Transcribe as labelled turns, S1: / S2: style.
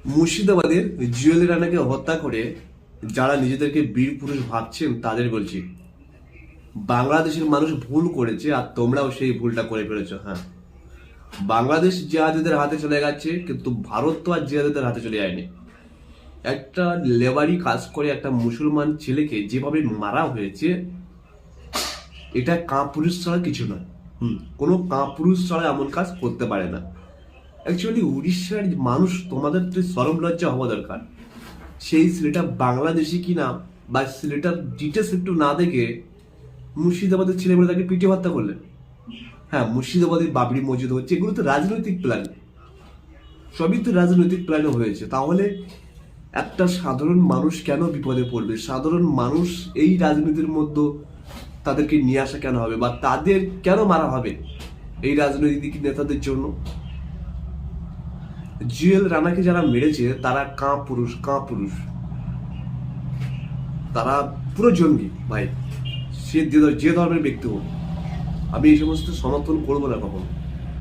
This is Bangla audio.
S1: মুর্শিদাবাদের জুয়েল রানাকে হত্যা করে যারা নিজেদেরকে বীর পুরুষ ভাবছেন তাদের বলছি, বাংলাদেশের মানুষ ভুল করেছে আর তোমরাও সেই ভুলটা করে ফেলেছো। হ্যাঁ, বাংলাদেশ জিহাদিদের হাতে চলে গেছে, কিন্তু ভারত তো আর জিহাদিদের হাতে চলে যায়নি। একটা লেবারি কাজ করে একটা মুসলমান ছেলেকে যেভাবে মারা হয়েছে, এটা কাপুরুষ ছাড়া কিছু নয়। কোনো কাপুরুষ ছাড়া এমন কাজ করতে পারে না। অ্যাকচুয়ালি উড়িষ্যার মানুষ, তোমাদের তো শরম লজ্জা হওয়া দরকার। সেই ছেলেটা বাংলাদেশি কিনা বা ছেলেটার ডিটেলস একটু না দেখে মুর্শিদাবাদের ছেলেমেয়ে তাকে পিটিয়ে হত্যা করলেন। হ্যাঁ, মুর্শিদাবাদের বাবরি মসজিদ হচ্ছে, এগুলো তো রাজনৈতিক প্ল্যান, সবই তো রাজনৈতিক প্ল্যানে হয়েছে। তাহলে একটা সাধারণ মানুষ কেন বিপদে পড়বে? সাধারণ মানুষ এই রাজনীতির মধ্যে তাদেরকে নিয়ে আসা কেন হবে, বা তাদের কেন মারা হবে এই রাজনৈতিক নেতাদের জন্য? জুয়েল রানাকে যারা মেরেছে তারা কাপুরুষ, তারা পুরো জঙ্গি ভাই। সে যে ধর্মের ব্যক্তি হোক, আমি এই সমস্ত সমর্থন করবো না কখনো।